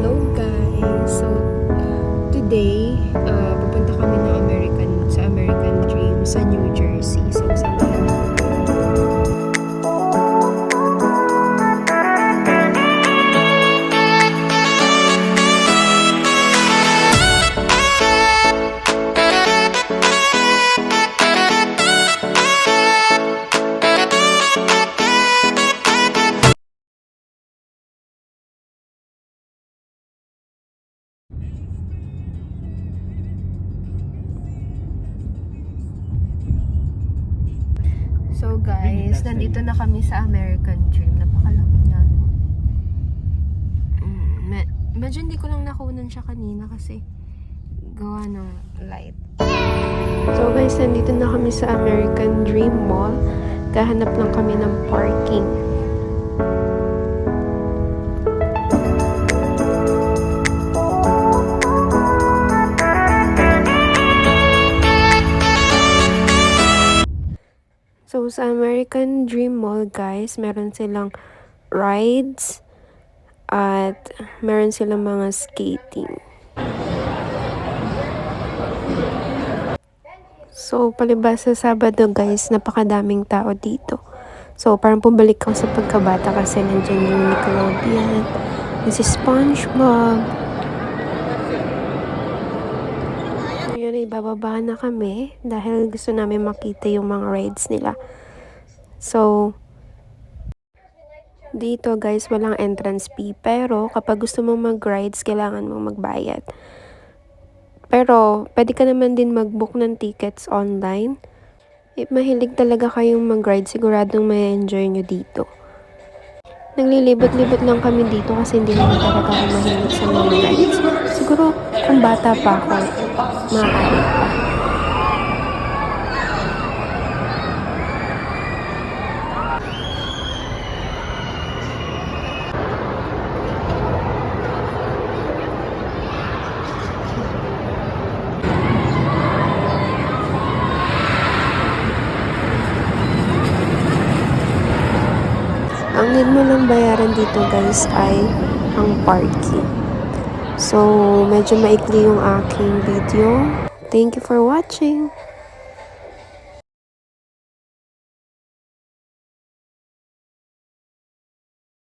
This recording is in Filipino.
Hello guys! So, today, pupunta kami sa American Dream sa New Jersey. So, samahan niyo. So guys, nandito na kami sa American Dream. Napakalaki na. Medyo hindi ko lang nakunan siya kanina kasi gawa ng light. So guys, nandito na kami sa American Dream Mall. Kahanap lang kami ng parking. So, sa American Dream Mall, guys, meron silang rides at meron silang mga skating. So, palibas sa Sabado, guys, napakadaming tao dito. So, parang pumalik ako sa pagkabata kasi nandiyan yung Nickelodeon, si SpongeBob. Ngayon, ibababa na kami dahil gusto namin makita yung mga rides nila. So, dito guys, walang entrance fee. Pero, kapag gusto mong mag-rides, kailangan mong magbayad. Pero, pwede ka naman din mag-book ng tickets online. If mahilig talaga kayong mag-ride, siguradong may enjoy nyo dito. Naglilibot-libot lang kami dito kasi hindi naman talaga ako mahilig sa mga rides. Siguro, kung bata pa ako, maaari pa. Ang need mo lang bayaran dito guys ay ang parking. So, medyo maikli yung aking video. Thank you for watching!